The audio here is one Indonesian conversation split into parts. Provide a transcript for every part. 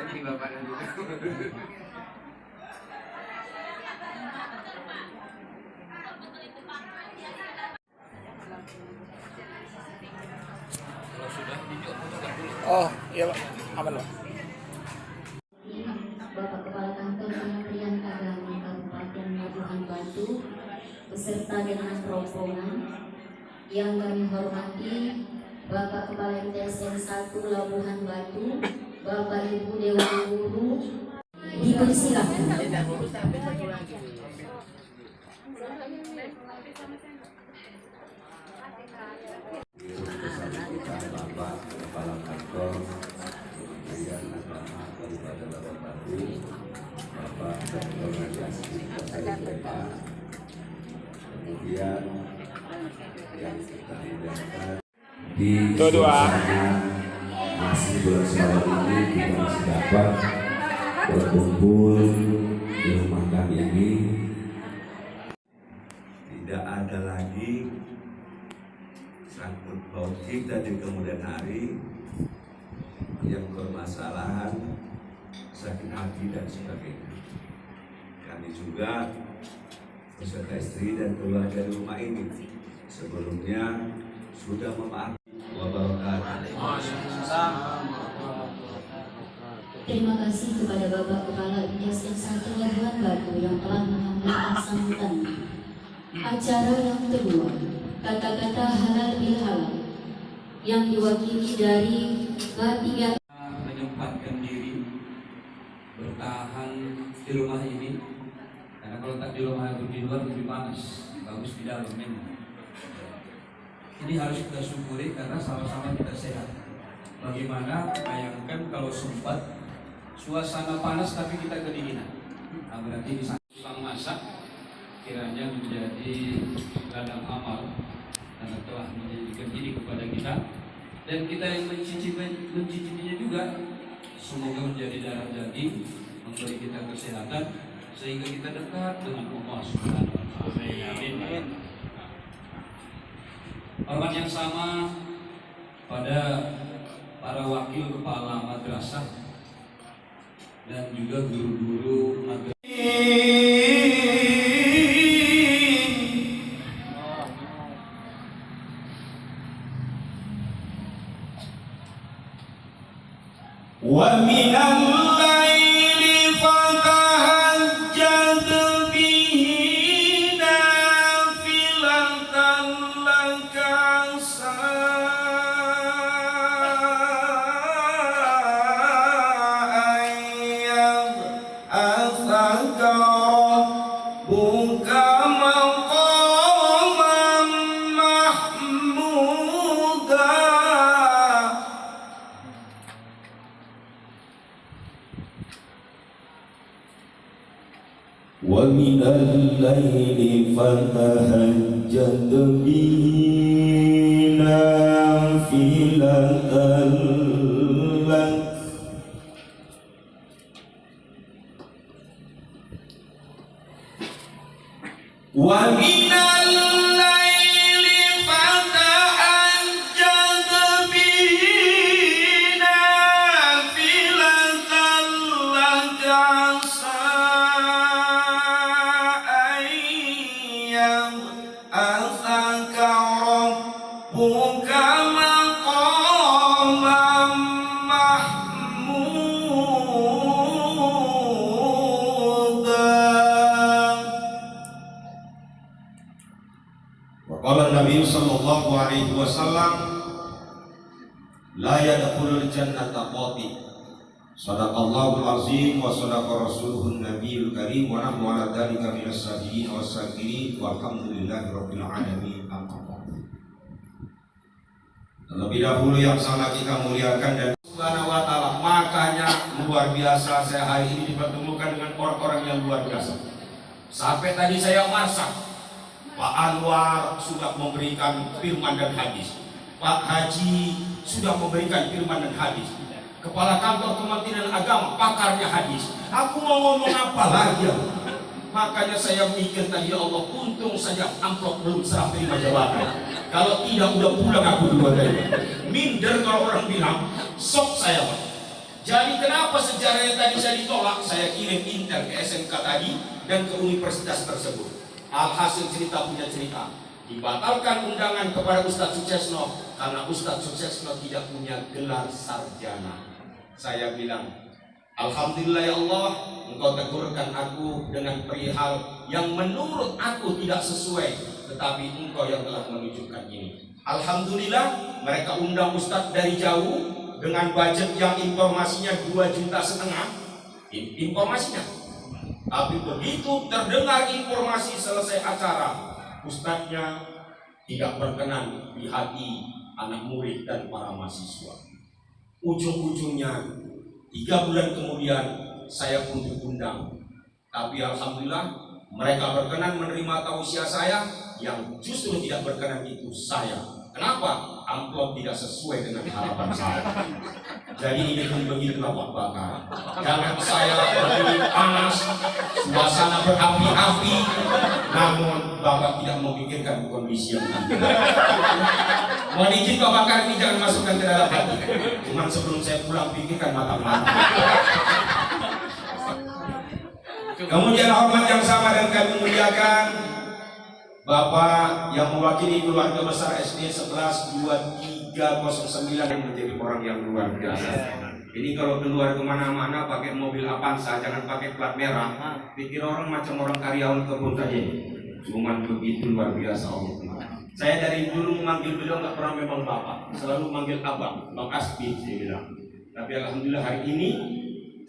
nanti bapak nanti. Kalau sudah video fotokan dulu. Oh iya Pak, aman Pak. Bapak Kepala Kantor Kementerian Agama Kabupaten Labuhan Batu beserta dengan rombongan yang kami hormati Bapak Kepala MTSN 1 Labuhan Batu, Bapak Ibu Dewan Guru, dipersilakan. Bapak Kepala Kantor Kementerian Agama Kabupaten Labuhan Batu, Bapak Dr. Najasri Kosaibeka, kemudian yang kita muliakan di suasana masih bulan Syawal ini kita masih dapat berkumpul di rumah kami ini. Tidak ada lagi sangkut paut kita di kemudian hari yang bermasalahan sakit hati dan sebagainya. Kami juga beserta istri dan keluarga di rumah ini sebelumnya sudah memaafkan. Terima kasih kepada Bapak Kepala MTSN 1 Labuhan Batu yang telah menyampaikan sambutan acara yang kedua, kata-kata halal bil halal, yang diwakili dari ketiga. Menyempatkan diri bertahan di rumah ini, karena kalau tak di rumah itu di luar lebih panas, bagus di dalam memang. Ini harus kita syukuri karena sama-sama kita sehat. Bagaimana bayangkan kalau sempat suasana panas tapi kita kedinginan. Nah, berarti di sana tukang masak kiranya menjadi ladang amal karena telah menjadikan ini kepada kita, dan kita yang mencicipinya juga semoga menjadi darah daging, memberi kita kesehatan sehingga kita dekat dengan Allah Subhanahu wa taala. Amin. Hormat yang sama pada para wakil kepala madrasah dan juga guru-guru madrasah. Wa minal laili fatahajjad bihi nafilatan laka sa'ayyab asaka rabbuka maqaman mahmuda. Wa minal laili fatahajjad bihi nafilatan lak wa minal laili fatahajjad bihi nafilatan lak asaka rabbuka maqaman mahmuda. Wa qala Nabi sallallahu alaihi wasallam la yadkhulul jannata qati. Sadaqallahul azim wa sadaqa rasuluhun nabiyul karim wa nahnu ala dzalika minas sabirin was-sakirin walhamdulillahi rabbil alamin. Terlebih dahulu yang sangat kita muliakan dan Subhanahu wa taala, makanya luar biasa saya hari ini dipertemukan dengan orang-orang yang luar biasa. Sampai tadi saya masak, Pak Anwar sudah memberikan firman dan hadis, Pak Haji sudah memberikan firman dan hadis, Kepala Kantor Kementerian Agama, pakarnya hadis. Aku mau ngomong apa lagi? Makanya saya mikir tadi, ya Allah, untung saja amplop belum serah terima jabatan. Kalau tidak udah pulang aku dua dari. Minder kalau orang bilang, sok saya Pak. Jadi kenapa sejarahnya tadi saya ditolak? Saya kirim intel ke SMK tadi dan ke universitas tersebut. Alhasil cerita punya cerita. Dibatalkan undangan kepada Ustadz Suksesno karena Ustadz Suksesno tidak punya gelar sarjana. Saya bilang, alhamdulillah ya Allah, Engkau tegurkan aku dengan perihal yang menurut aku tidak sesuai, tetapi Engkau yang telah menunjukkan ini. Alhamdulillah, mereka undang Ustadz dari jauh dengan budget yang informasinya 2,5 juta informasinya. Tapi begitu terdengar informasi selesai acara, Ustadznya tidak berkenan di hati anak murid dan para mahasiswa. Ujung-ujungnya 3 bulan kemudian saya pun diundang. Tapi alhamdulillah mereka berkenan menerima tausiah saya. Yang justru tidak berkenan itu saya. Kenapa? Amplop tidak sesuai dengan harapan saya. Jadi ini pun begitulah Pak Bakar. Jangan saya berdiri panas, suasana berapi-api, namun Bapak tidak memikirkan kondisi yang nanti. Mohon izin Pak Bakar ini jangan masukkan ke dalam hati. Cuman sebelum saya pulang pikirkan mata-mata. Kemudian hormat yang sama dan kami muliakan Bapak yang mewakili keluarga besar SD 112309 yang menjadi orang yang luar biasa. Ini kalau keluar kemana-mana pakai mobil Avanza, jangan pakai plat merah. Pikir orang macam orang karyawan kebun saja. Cuman begitu luar biasa Allah. Saya dari dulu memanggil beliau nggak pernah memang Bapak, selalu manggil Abang, Bang Asbi saya bilang. Tapi alhamdulillah hari ini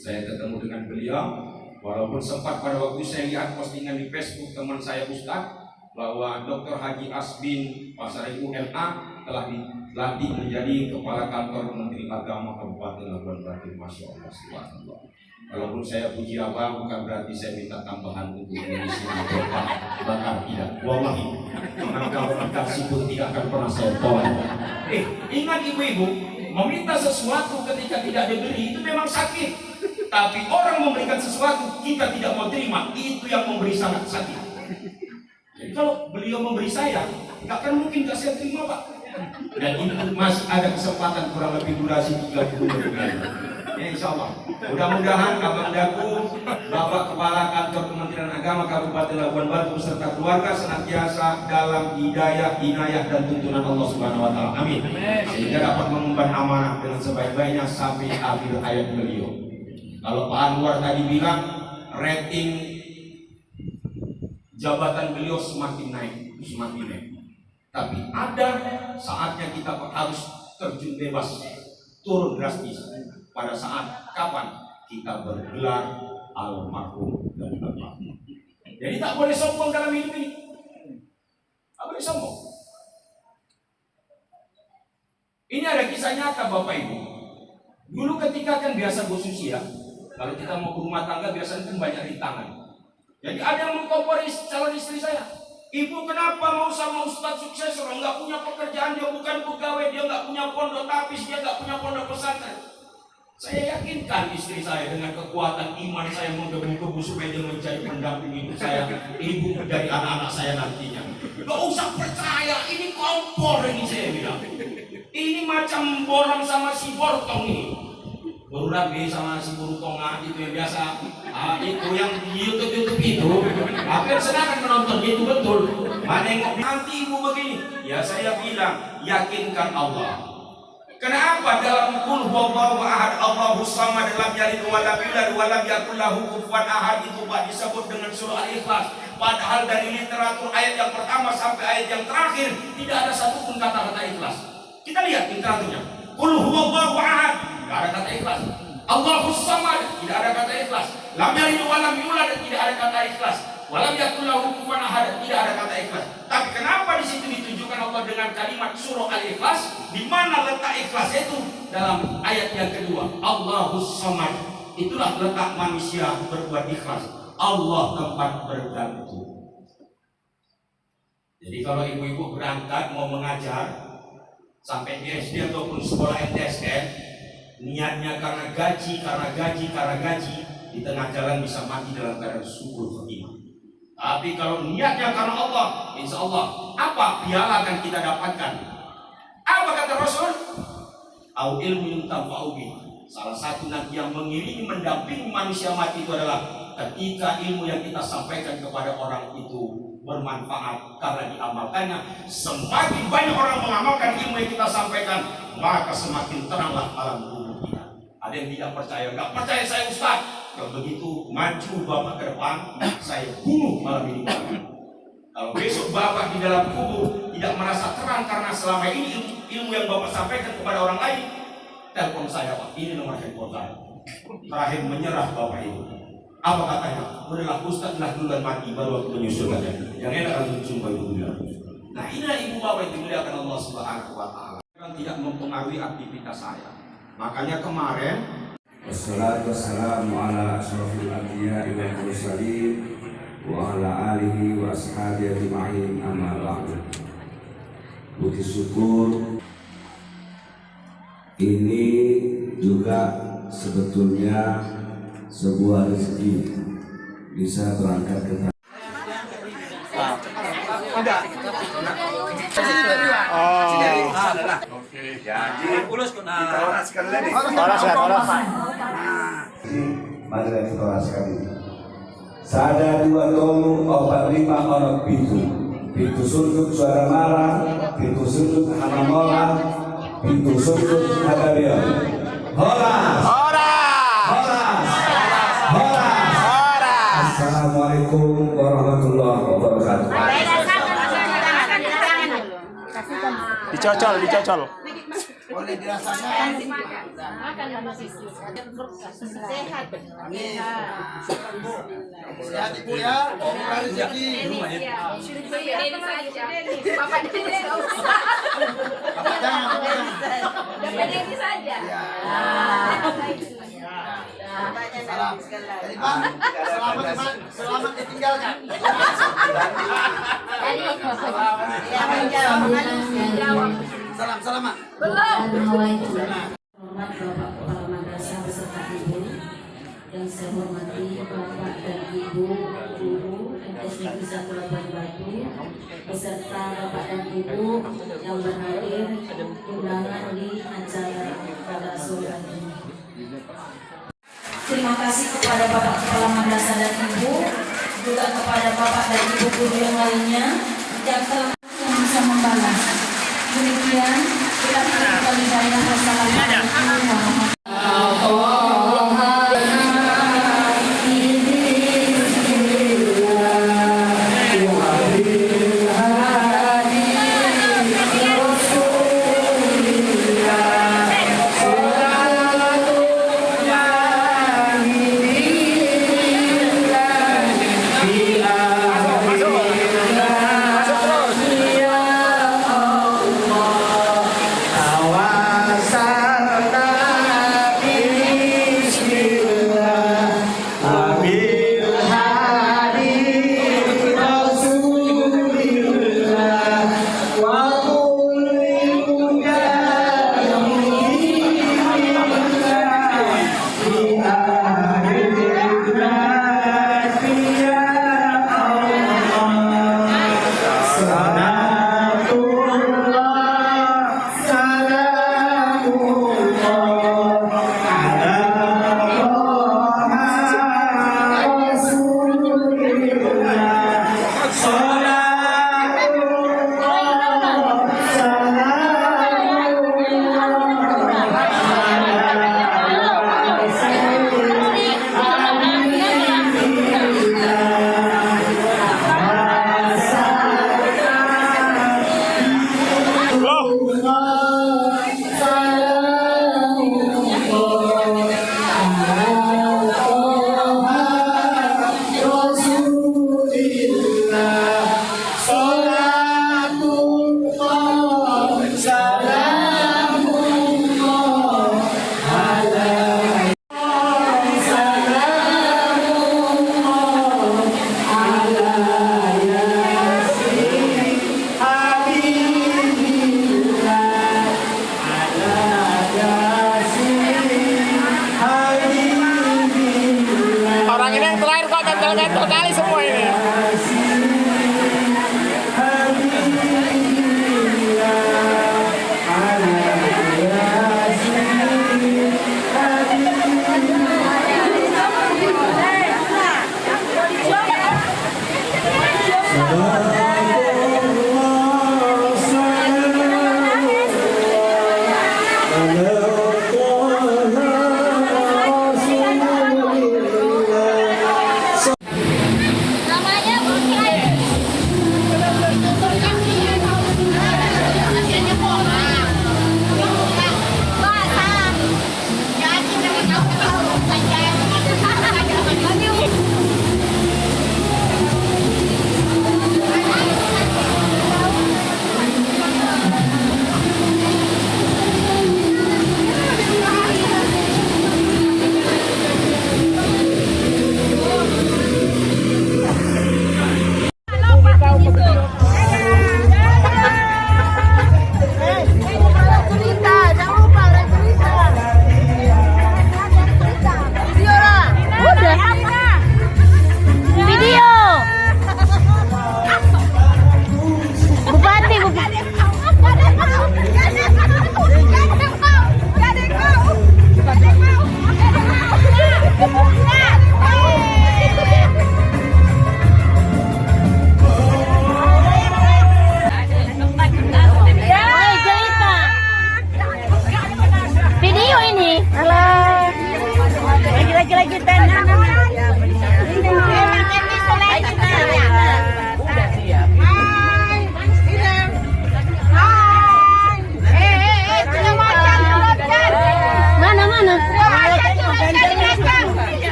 saya ketemu dengan beliau. Walaupun sempat pada waktu saya lihat postingan di Facebook teman saya Ustadz bahwa Dr. Haji Asbin Pasaribu MA telah dilantik menjadi Kepala Kantor Menteri Agama Kabupaten Labuan Batu. Masya Allah, subhanallah. Walaupun saya puji abang, bukan berarti saya minta tambahan untuk mengisi Bapak Bakar, tidak. Wallahi, mengangkat pun tidak akan pernah saya tolak. Ingat ibu-ibu, meminta sesuatu ketika tidak diberi itu memang sakit. Tapi orang memberikan sesuatu kita tidak mau terima, itu yang memberi sangat sakit. Jadi kalau beliau memberi saya, nggak akan mungkin nggak saya terima Pak. Dan ini masih ada kesempatan kurang lebih durasi 30 menit lagi. Ya insya Allah. Mudah-mudahan Abang Daku, Bapak Kepala Kantor Kementerian Agama Kabupaten Labuan Batu beserta keluarga senantiasa dalam hidayah, inayah dan tuntunan Allah Subhanahu Wa Taala. Amin. Sehingga dapat mengemban amanah dengan sebaik-baiknya sampai akhir hayat beliau. Kalau Pak Anwar tadi bilang rating jabatan beliau semakin naik. Tapi ada saatnya kita harus terjun bebas, turun drastis. Pada saat kapan kita bergelar almarhum dan almarhum. Jadi tak boleh sombong dalam hidup ini. Tak boleh sombong. Ini ada kisah nyata Bapak Ibu. Dulu ketika kan biasa Bu Susi ya, kalau kita mau ke rumah tangga biasanya kan banyak rintangan. Jadi ada yang mengkompori calon istri saya. Ibu kenapa mau sama Ustadz Sukses? Orang nggak punya pekerjaan, dia bukan pegawai, dia nggak punya pondok tapis, dia nggak punya pondok pesantren. Saya yakinkan istri saya dengan kekuatan iman saya menggebu-gebu supaya dia menjadi pendamping hidup saya, ibu dari anak-anak saya nantinya. Gak usah percaya, ini kompor ini saya bilang. Ini macam borang sama si bortong ini. Berurabi sama si burutonga itu yang biasa. Itu yang di YouTube itu. Hampir senang menonton itu betul. Menengok nanti ibu begini. Ya saya bilang yakinkan Allah. Kenapa dalam qul huwallahu ahad Allahus samad lam yalid wa lam yulad wa lam yakul lahu kufuwan ahad itu Pak disebut dengan surah Al-Ikhlas. Padahal dari literatur ayat yang pertama sampai ayat yang terakhir tidak ada satupun kata-kata ikhlas. Kita lihat literaturnya. Qul huwallahu ahad, tidak ada kata ikhlas. Allahus samad, tidak ada kata ikhlas. Lam yalid wa lam yulad, tidak ada kata ikhlas. Wa lam yakul lahu kufuwan ahad, tidak ada kata ikhlas. Tapi kenapa di situ ditunjukkan Allah dengan kalimat surah Al-Ikhlas? Di mana letak ikhlas itu? Dalam ayat yang kedua, Allahus samad. Itulah letak manusia berbuat ikhlas. Allah tempat bergantung. Jadi kalau ibu-ibu berangkat mau mengajar sampai di SD ataupun sekolah MTSN, niatnya karena gaji, di tengah jalan bisa mati dalam keadaan syukur khotimah. Tapi kalau niatnya karena Allah, insya Allah apa piala akan kita dapatkan? Apa kata Rasul? Au ilmu yuntafa'u bihi, Salah satu nanti yang mengiringi mendampingi manusia mati itu adalah ketika ilmu yang kita sampaikan kepada orang itu bermanfaat karena diamalkannya. Semakin banyak orang mengamalkan ilmu yang kita sampaikan, maka semakin teranglah alam kubur kita. Ada yang tidak percaya, nggak percaya saya Ustaz. Kalau begitu maju Bapak ke depan, saya bunuh malam ini Bapak. Kalau besok Bapak di dalam kubur tidak merasa terang karena selama ini ilmu yang Bapak sampaikan kepada orang lain, telepon saya Pak, ini nomor handphone saya. Terakhir menyerah Bapak itu. Apa katanya? Udahlah Ustaz lah duluan mati baru aku menyusulkannya. Yang enak kan sumpah itu bilang. Nah inilah ibu bapak yang dimuliakan Allah Subhanahu wa Ta'ala. Tidak mempengaruhi aktivitas saya. Makanya kemarin Wassalatu wassalamu ala asyrafil anbiya'i wal mursalin wa ala alihi wa ashabihi ajma'in amma ba'du. Puji syukur ini juga sebetulnya sebuah rezeki bisa berangkat ke Mari kita oraskan. Sada dua tolu opat lima orang pintu sudut suara marah, pintu sudut hamamola, pintu sudut hadabion. Horas. Assalamualaikum warahmatullahi wabarakatuh. Dicocol. Boleh dirasakan. Sehat ibu ya, murah rezeki. Bapak ini saja. Salam. Jadi Bang, selamat ditinggalkan. Salam. Hormat Bapak Kepala Madrasah beserta Ibu, yang saya hormati Bapak dan Ibu guru MTs Negeri 1 Labuan Batu beserta Bapak dan Ibu yang berhadir undangan di acara pada sore hari ini. Terima kasih kepada Bapak Kepala Madrasah dan Ibu, juga kepada Bapak dan Ibu guru yang lainnya yang telah bisa membalas. Demikian kita kembali dari Wassalamualaikum warahmatullahi Awasana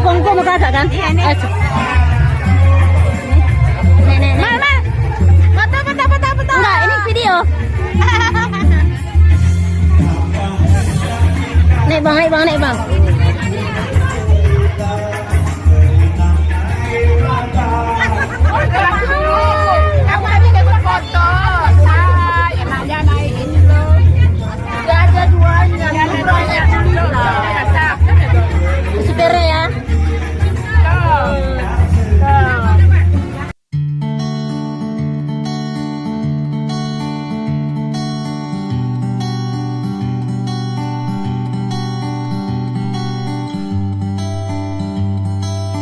Teleponku mau kakak kan? Nenek. Mama. Foto. Enggak, ini video. Naik bang.